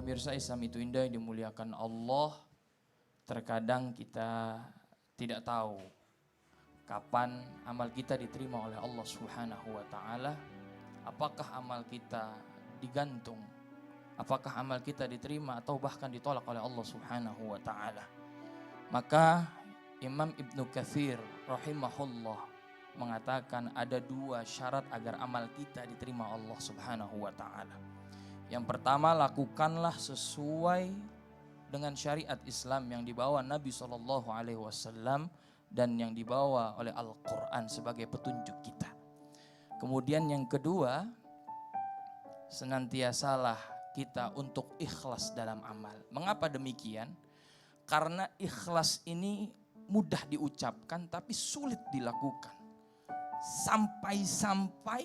Pemirsa Islam itu indah yang dimuliakan Allah. Terkadang kita tidak tahu kapan amal kita diterima oleh Allah Subhanahu wa taala. Apakah amal kita digantung? Apakah amal kita diterima atau bahkan ditolak oleh Allah Subhanahu wa taala? Maka Imam Ibnu Katsir rahimahullah mengatakan ada dua syarat agar amal kita diterima Allah Subhanahu wa taala. Yang pertama, lakukanlah sesuai dengan syariat Islam yang dibawa Nabi SAW dan yang dibawa oleh Al-Quran sebagai petunjuk kita. Kemudian yang kedua, senantiasalah kita untuk ikhlas dalam amal. Mengapa demikian? Karena ikhlas ini mudah diucapkan tapi sulit dilakukan. Sampai-sampai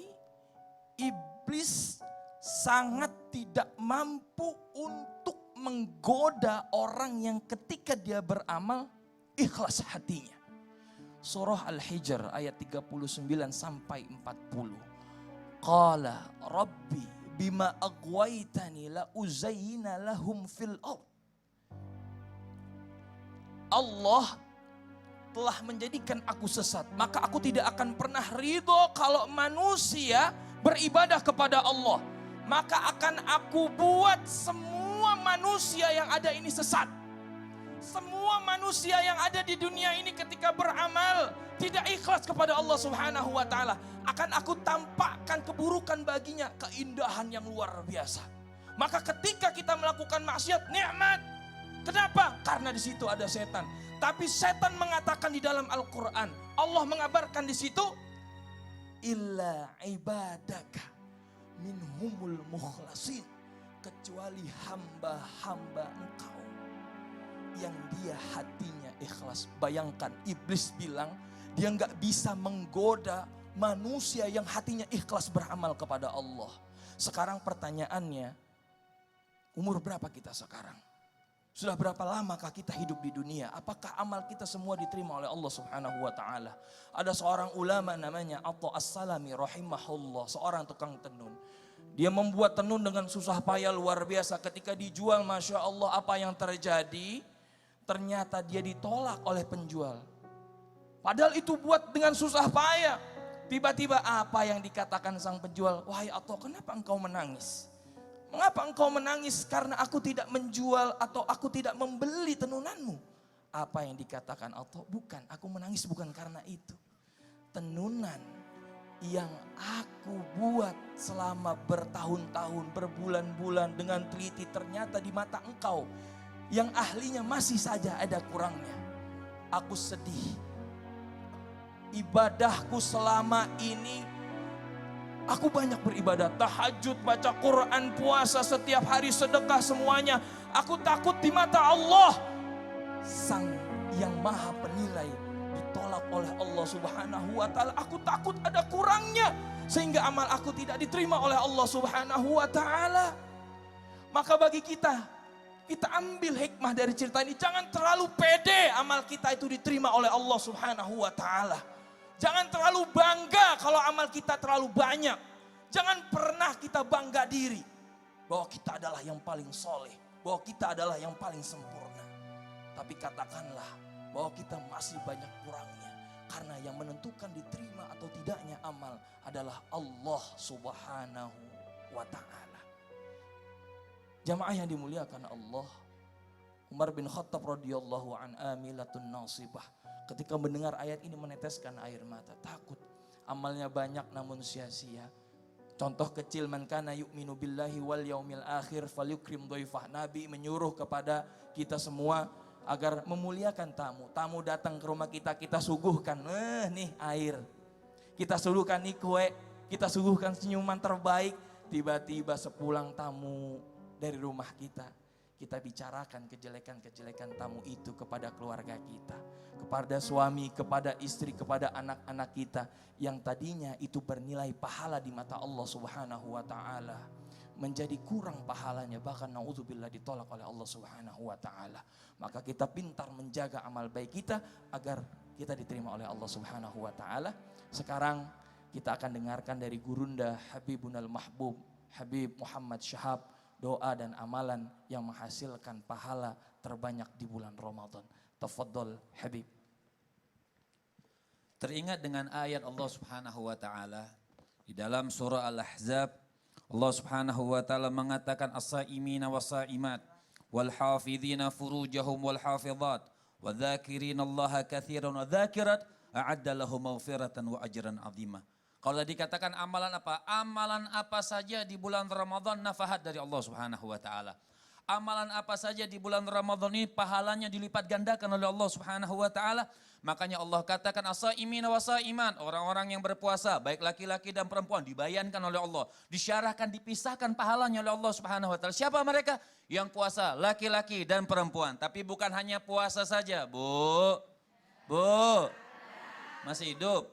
iblis sangat tidak mampu untuk menggoda orang yang ketika dia beramal ikhlas hatinya. Surah Al-Hijr ayat 39 sampai 40. Qala Rabbi bima aghwaytani la uzayyina lahum fil ardh. Allah telah menjadikan aku sesat, maka aku tidak akan pernah ridho kalau manusia beribadah kepada Allah. Maka akan aku buat semua manusia yang ada ini sesat. Semua manusia yang ada di dunia ini ketika beramal tidak ikhlas kepada Allah Subhanahu wa taala, akan aku tampakkan keburukan baginya, keindahan yang luar biasa. Maka ketika kita melakukan maksiat, nikmat. Kenapa? Karena di situ ada setan. Tapi setan mengatakan di dalam Al-Qur'an, Allah mengabarkan di situ, illa ibadaka minhumul mukhlasin, kecuali hamba-hamba engkau yang dia hatinya ikhlas. Bayangkan, iblis bilang dia nggak bisa menggoda manusia yang hatinya ikhlas beramal kepada Allah. Sekarang pertanyaannya, umur berapa kita sekarang? Sudah berapa lamakah kita hidup di dunia? Apakah amal kita semua diterima oleh Allah Subhanahu wa taala? Ada seorang ulama namanya Atha As-Salami rahimahullah, seorang tukang tenun. Dia membuat tenun dengan susah payah luar biasa. Ketika dijual, Masya Allah, apa yang terjadi? Ternyata dia ditolak oleh penjual. Padahal itu buat dengan susah payah. Tiba-tiba apa yang dikatakan sang penjual? Wahai Atha, kenapa engkau menangis? Mengapa engkau menangis? Karena aku tidak menjual atau aku tidak membeli tenunanmu. Apa yang dikatakan Atha? Bukan, aku menangis bukan karena itu. Tenunan yang aku buat selama bertahun-tahun, berbulan-bulan dengan teliti, ternyata di mata engkau yang ahlinya masih saja ada kurangnya. Aku sedih. Ibadahku selama ini, aku banyak beribadah, tahajud, baca Quran, puasa, setiap hari sedekah, semuanya. Aku takut di mata Allah, Sang yang maha penilai, ditolak oleh Allah Subhanahu wa taala. Aku takut ada kurangnya sehingga amal aku tidak diterima oleh Allah Subhanahu wa taala. Maka bagi kita ambil hikmah dari cerita ini. Jangan terlalu pede amal kita itu diterima oleh Allah Subhanahu wa taala. Jangan terlalu bangga kalau amal kita terlalu banyak. Jangan pernah kita bangga diri bahwa kita adalah yang paling soleh, bahwa kita adalah yang paling sempurna. Tapi katakanlah bahwa kita masih banyak kurangnya. Karena yang menentukan diterima atau tidaknya amal adalah Allah Subhanahu wa ta'ala. Jamaah yang dimuliakan Allah, Umar bin Khattab radhiyallahu an amilatun nasibah, ketika mendengar ayat ini meneteskan air mata. Takut amalnya banyak namun sia-sia. Contoh kecil, man kana yu'minu billahi wal yaumil akhir falyukrim dhaifah. Nabi menyuruh kepada kita semua agar memuliakan tamu. Tamu datang ke rumah kita, kita suguhkan nih air, kita suguhkan nih kue, kita suguhkan senyuman terbaik. Tiba-tiba sepulang tamu dari rumah kita bicarakan kejelekan-kejelekan tamu itu kepada keluarga kita, kepada suami, kepada istri, kepada anak-anak kita yang tadinya itu bernilai pahala di mata Allah Subhanahu wa taala, menjadi kurang pahalanya, bahkan naudzubillah ditolak oleh Allah Subhanahu wa taala. Maka kita pintar menjaga amal baik kita agar kita diterima oleh Allah Subhanahu wa taala. Sekarang kita akan dengarkan dari gurunda Habibunal Mahbub Habib Muhammad Syahab doa dan amalan yang menghasilkan pahala terbanyak di bulan Ramadan. Tafadhol Habib. Teringat dengan ayat Allah Subhanahu wa taala di dalam surah Al-Ahzab, Allah Subhanahu wa taala mengatakan as-saimina was-saimat wal hafizina furujahum wal hafizat wadzakirina Allaha katsiran wa dzakirat a'adda lahum maghfiratan wa ajran 'azima. Kalau dikatakan amalan apa? Amalan apa saja di bulan Ramadan nafahat dari Allah Subhanahu wa taala. Amalan apa saja di bulan Ramadan ini pahalanya dilipat gandakan oleh Allah Subhanahu wa taala. Makanya Allah katakan as-saimina was-saimat, orang-orang yang berpuasa baik laki-laki dan perempuan dibayankan oleh Allah, disyarahkan, dipisahkan pahalanya oleh Allah Subhanahu wa taala. Siapa mereka? Yang puasa laki-laki dan perempuan. Tapi bukan hanya puasa saja, Bu. Bu. Masih hidup?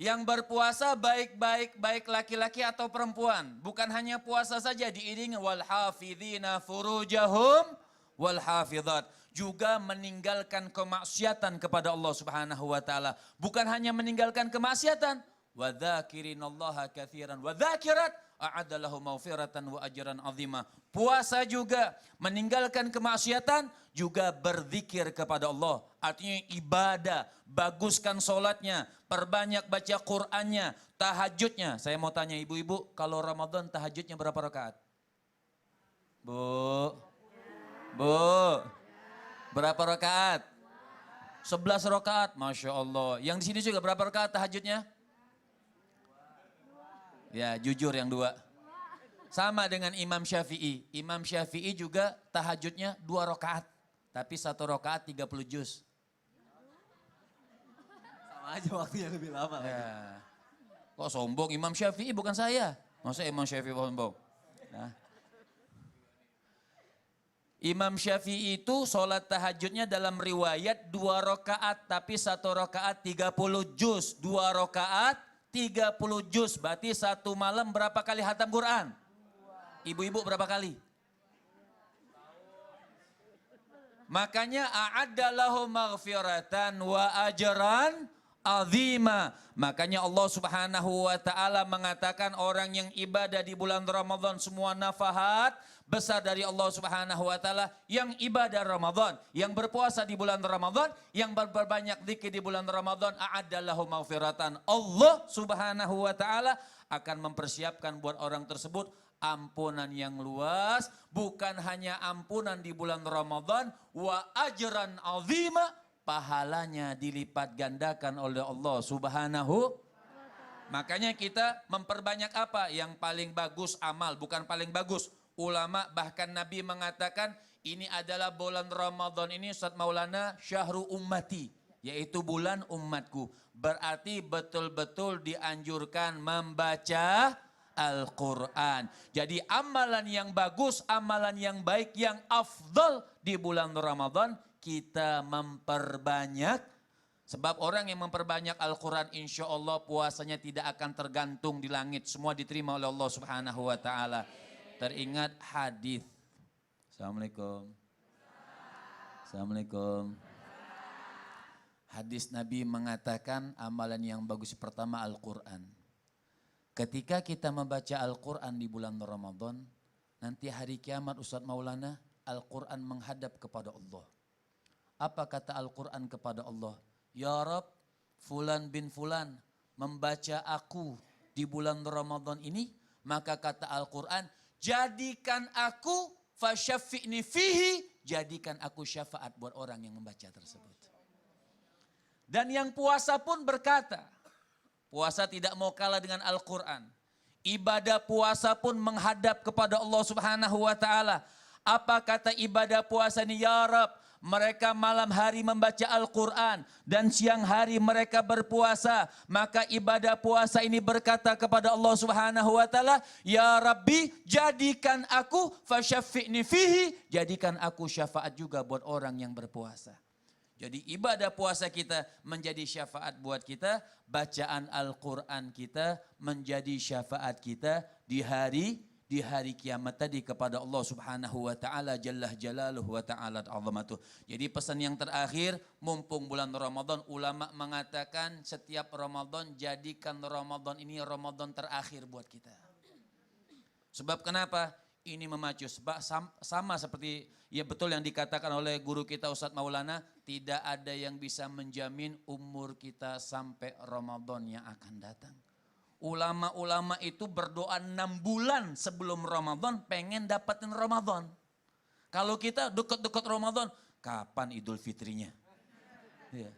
Yang berpuasa baik laki-laki atau perempuan. Bukan hanya puasa saja, diiringi wal hafizina furujahum wal hafizat. Juga meninggalkan kemaksiatan kepada Allah Subhanahu wa taala. Bukan hanya meninggalkan kemaksiatan, wa dzakirinallaha katsiran wa dzakirat a'adda lahum maghfiratan wa ajran 'azima. Puasa juga meninggalkan kemaksiatan, juga berzikir kepada Allah. Artinya ibadah, baguskan sholatnya, perbanyak baca Qur'annya, tahajudnya. Saya mau tanya ibu-ibu, kalau Ramadan tahajudnya berapa rakaat? Bu, berapa rakaat? 11 rakaat, Masya Allah. Yang di sini juga berapa rakaat tahajudnya? Ya, jujur yang 2. Sama dengan Imam Syafi'i. Imam Syafi'i juga tahajudnya 2 rakaat. Tapi 1 rakaat 30 juz. Sama aja waktunya lebih lama. Ya. Kok sombong? Imam Syafi'i bukan saya. Masa Imam Syafi'i sombong? Nah. Imam Syafi'i itu sholat tahajudnya dalam riwayat 2 rakaat. Tapi 1 rakaat 30 juz. 2 rakaat 30 juz. Berarti 1 malam berapa kali khatam Quran? Ibu-ibu berapa kali? Makanya a'adda lahum maghfiratan wa ajran azima. Makanya Allah Subhanahu wa taala mengatakan orang yang ibadah di bulan Ramadan semua nafahat besar dari Allah Subhanahu wa taala. Yang ibadah Ramadan, yang berpuasa di bulan Ramadan, yang berbanyak zikir di bulan Ramadan, a'adda lahum maghfiratan. Allah Subhanahu wa taala akan mempersiapkan buat orang tersebut ampunan yang luas, bukan hanya ampunan di bulan Ramadan, wa ajran azima, pahalanya dilipat gandakan oleh Allah Subhanahu. Makanya kita memperbanyak apa? Yang paling bagus amal, bukan paling bagus. Ulama bahkan Nabi mengatakan ini adalah bulan Ramadan ini Ustaz Maulana syahru ummati, yaitu bulan umatku. Berarti betul-betul dianjurkan membaca Al-Quran. Jadi amalan yang bagus, amalan yang baik, yang afdal di bulan Ramadan kita memperbanyak. Sebab orang yang memperbanyak Al-Quran insya Allah puasanya tidak akan tergantung di langit. Semua diterima oleh Allah Subhanahu wa ta'ala. Teringat hadis. Assalamualaikum. Assalamualaikum. Hadis Nabi mengatakan amalan yang bagus pertama Al-Quran. Ketika kita membaca Al-Quran di bulan Ramadan, nanti hari kiamat Ustaz Maulana, Al-Quran menghadap kepada Allah. Apa kata Al-Quran kepada Allah? Ya Rab, Fulan bin Fulan membaca aku di bulan Ramadan ini, maka kata Al-Quran, jadikan aku fasyafi'ni fihi, jadikan aku syafaat buat orang yang membaca tersebut. Dan yang puasa pun berkata, puasa tidak mau kalah dengan Al-Quran. Ibadah puasa pun menghadap kepada Allah Subhanahu wa ta'ala. Apa kata ibadah puasa ini? Ya Rab, mereka malam hari membaca Al-Quran dan siang hari mereka berpuasa. Maka ibadah puasa ini berkata kepada Allah Subhanahu wa ta'ala, Ya Rabbi, jadikan aku fasyafi'ni fihi, jadikan aku syafaat juga buat orang yang berpuasa. Jadi ibadah puasa kita menjadi syafaat buat kita, bacaan Al-Quran kita menjadi syafaat kita di hari kiamat tadi kepada Allah Subhanahu wa taala jalla jalaluhu wa ta'ala azamatuh. Jadi pesan yang terakhir, mumpung bulan Ramadan, ulama mengatakan setiap Ramadan jadikan Ramadan ini Ramadan terakhir buat kita. Sebab kenapa? Ini memacu. Sama seperti ya betul yang dikatakan oleh guru kita Ustadz Maulana, tidak ada yang bisa menjamin umur kita sampai Ramadan yang akan datang. Ulama-ulama itu berdoa 6 bulan sebelum Ramadan pengen dapatin Ramadan. Kalau kita dekat-dekat Ramadan, kapan Idul Fitrinya? Ya.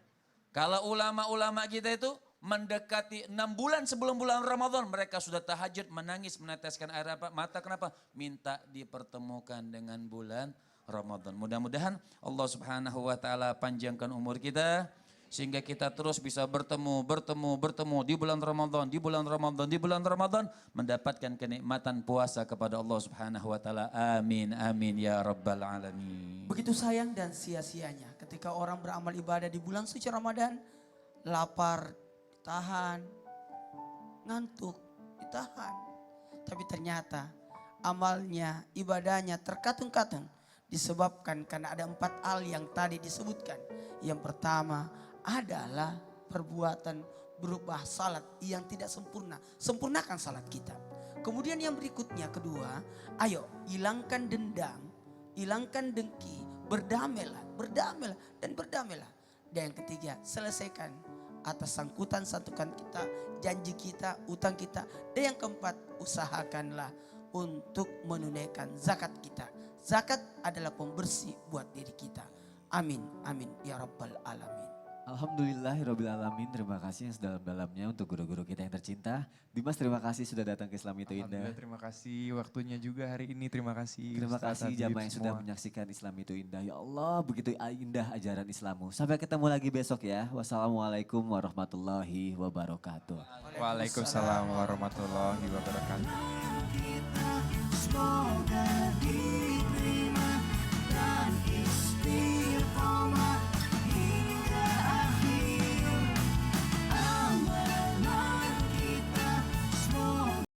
Kalau ulama-ulama kita itu mendekati 6 bulan sebelum bulan Ramadan, mereka sudah tahajud, menangis, meneteskan air mata. Kenapa? Minta dipertemukan dengan bulan Ramadan. Mudah-mudahan Allah Subhanahu wa taala panjangkan umur kita sehingga kita terus bisa bertemu di bulan Ramadan, di bulan Ramadan, di bulan Ramadan, mendapatkan kenikmatan puasa kepada Allah Subhanahu wa taala. Amin amin ya rabbal alamin. Begitu sayang dan sia-sianya ketika orang beramal ibadah di bulan suci Ramadan, lapar ditahan, ngantuk ditahan. Tapi ternyata amalnya, ibadahnya terkatung-katung disebabkan karena ada 4 hal yang tadi disebutkan. Yang pertama adalah perbuatan berubah salat yang tidak sempurna. Sempurnakan salat kita. Kemudian yang berikutnya kedua, ayo hilangkan dendam, hilangkan dengki, berdamailah dan berdamailah. Dan yang ketiga, selesaikan atas sangkutan-sangkutan kita, janji kita, utang kita. Dan yang keempat, usahakanlah untuk menunaikan zakat kita. Zakat adalah pembersih buat diri kita. Amin, amin ya rabbal alamin. Alhamdulillahirrabbilalamin. Terima kasih yang sedalam-dalamnya untuk guru-guru kita yang tercinta. Dimas, terima kasih sudah datang ke Islam Itu Indah. Alhamdulillah, terima kasih waktunya juga hari ini. Terima kasih. Terima Ustaz kasih Habib jamaah yang sudah semua. menyaksikan Islam Itu Indah. Ya Allah, begitu indah ajaran Islammu. Sampai ketemu lagi besok ya. Wassalamualaikum warahmatullahi wabarakatuh. Waalaikumsalam warahmatullahi wabarakatuh.